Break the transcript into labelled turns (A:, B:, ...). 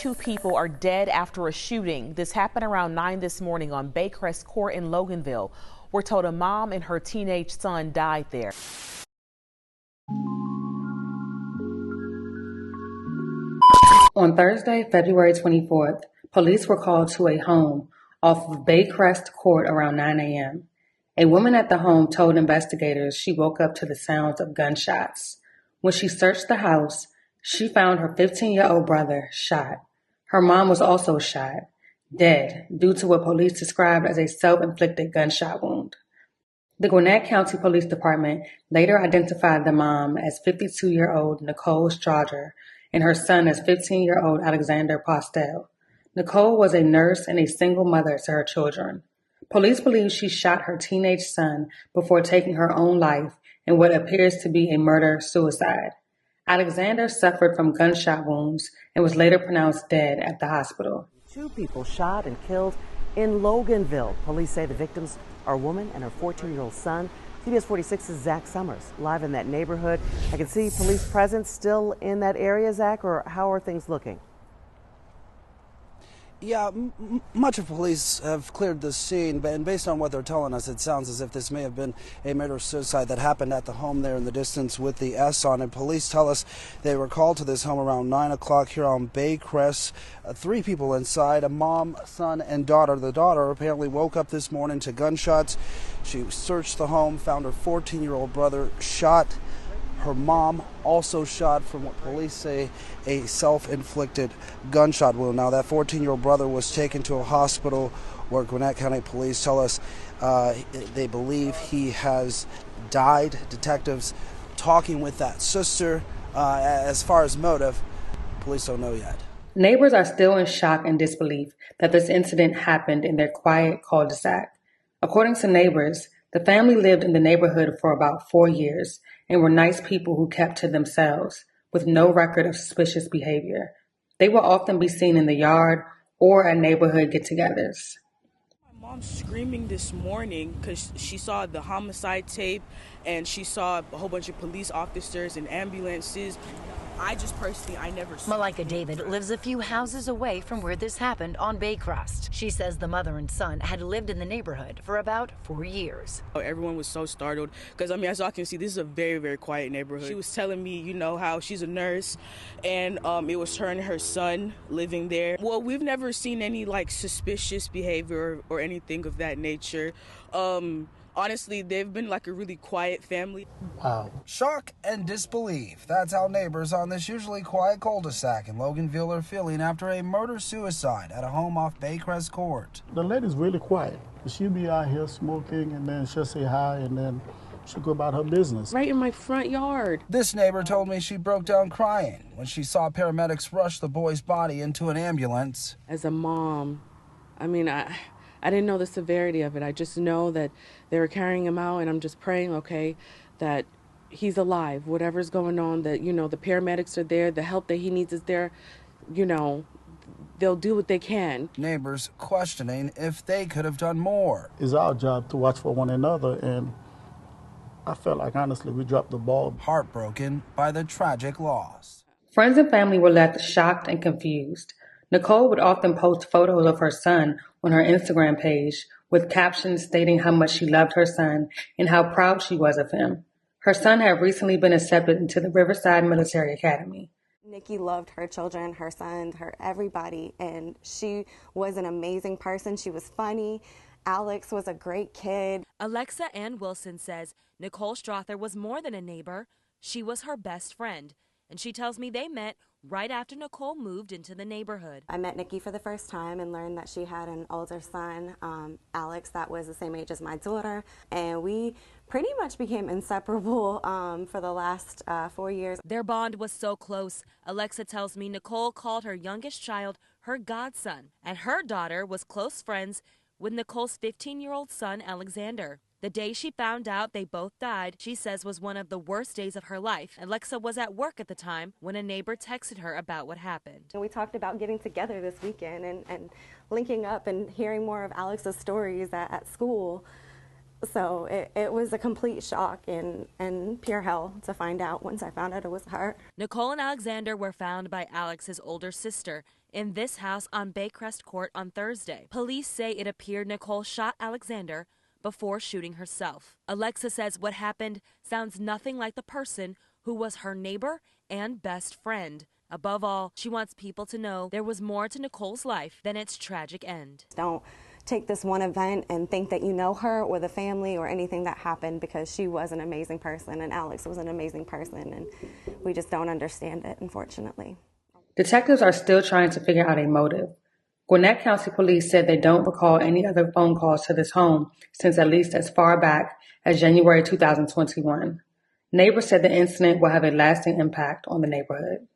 A: two people are dead after a shooting. This happened around 9 this morning on Baycrest Court in Loganville. We're told a mom and her teenage son died there.
B: On Thursday, February 24th, police were called to a home off of Baycrest Court around 9 a.m. A woman at the home told investigators she woke up to the sounds of gunshots. When she searched the house, she found her 15-year-old brother shot. Her mom was also shot, dead, due to what police described as a self-inflicted gunshot wound. The Gwinnett County Police Department later identified the mom as 52-year-old Nicole Strauger and her son as 15-year-old Alexander Postel. Nicole was a nurse and a single mother to her children. Police believe she shot her teenage son before taking her own life in what appears to be a murder-suicide. Alexander suffered from gunshot wounds and was later pronounced dead at the hospital.
C: 2 people shot and killed in Loganville. Police say the victims are a woman and her 14-year-old son. CBS 46's Zach Summers live in that neighborhood. I can see police presence still in that area, Zach, or how are things looking?
D: Yeah, much of police have cleared the scene, and based on what they're telling us, it sounds as if this may have been a murder-suicide that happened at the home there in the distance with the S on it. Police tell us they were called to this home around 9 o'clock here on Baycrest. 3 people inside, a mom, son, and daughter. The daughter apparently woke up this morning to gunshots. She searched the home, found her 14-year-old brother shot. Her mom also shot from what police say a self-inflicted gunshot wound. Now, that 14-year-old brother was taken to a hospital where Gwinnett County police tell us they believe he has died. Detectives talking with that sister. As far as motive, police don't know yet.
B: Neighbors are still in shock and disbelief that this incident happened in their quiet cul-de-sac. According to neighbors, the family lived in the neighborhood for about 4 years and were nice people who kept to themselves, with no record of suspicious behavior. They will often be seen in the yard or at neighborhood get-togethers.
E: My mom's screaming this morning because she saw the homicide tape and she saw a whole bunch of police officers and ambulances. I just personally, I never saw
F: Malika David lives a few houses away from where this happened on Baycrest. She says the mother and son had lived in the neighborhood for about 4 years.
E: Everyone was so startled because, I mean, as y'all can see, this is a very, very quiet neighborhood. She was telling me, you know, how she's a nurse and it was her and her son living there. Well, we've never seen any like suspicious behavior or anything of that nature. Honestly, they've been like a really quiet family.
D: Wow. Shock and disbelief. That's how neighbors on this usually quiet cul-de-sac in Loganville are feeling after a murder-suicide at a home off Baycrest Court.
G: The lady's really quiet. She'll be out here smoking, and then she'll say hi, and then she'll go about her business.
E: Right in my front yard.
D: This neighbor told me she broke down crying when she saw paramedics rush the boy's body into an ambulance.
E: As a mom, I mean, I didn't know the severity of it. I just know that they were carrying him out, and I'm just praying, okay, that he's alive. Whatever's going on, that, you know, the paramedics are there, the help that he needs is there, you know, they'll do what they can.
D: Neighbors questioning if they could have done more.
G: It's our job to watch for one another, and I felt like, honestly, we dropped the ball.
D: Heartbroken by the tragic loss.
B: Friends and family were left shocked and confused. Nicole would often post photos of her son on her Instagram page with captions stating how much she loved her son and how proud she was of him. Her son had recently been accepted into the Riverside Military Academy.
H: Nikki loved her children, her sons, her everybody, and she was an amazing person. She was funny. Alex was a great kid.
I: Alexa Ann Wilson says Nicole Strother was more than a neighbor. She was her best friend. And she tells me they met right after Nicole moved into the neighborhood.
H: I met Nikki for the first time and learned that she had an older son, Alex, that was the same age as my daughter. And we pretty much became inseparable for the last 4 years.
I: Their bond was so close. Alexa tells me Nicole called her youngest child her godson, and her daughter was close friends with Nicole's 15-year-old son, Alexander. The day she found out they both died, she says was one of the worst days of her life. Alexa was at work at the time when a neighbor texted her about what happened.
H: We talked about getting together this weekend and linking up and hearing more of Alex's stories at school. So it was a complete shock and pure hell to find out once I found out it was her.
I: Nicole and Alexander were found by Alex's older sister in this house on Baycrest Court on Thursday. Police say it appeared Nicole shot Alexander before shooting herself. Alexa says what happened sounds nothing like the person who was her neighbor and best friend. Above all, she wants people to know there was more to Nicole's life than its tragic end.
H: Don't take this one event and think that you know her or the family or anything that happened, because she was an amazing person and Alex was an amazing person, and we just don't understand it, unfortunately.
B: Detectives are still trying to figure out a motive. Gwinnett County Police said they don't recall any other phone calls to this home since at least as far back as January 2021. Neighbors said the incident will have a lasting impact on the neighborhood.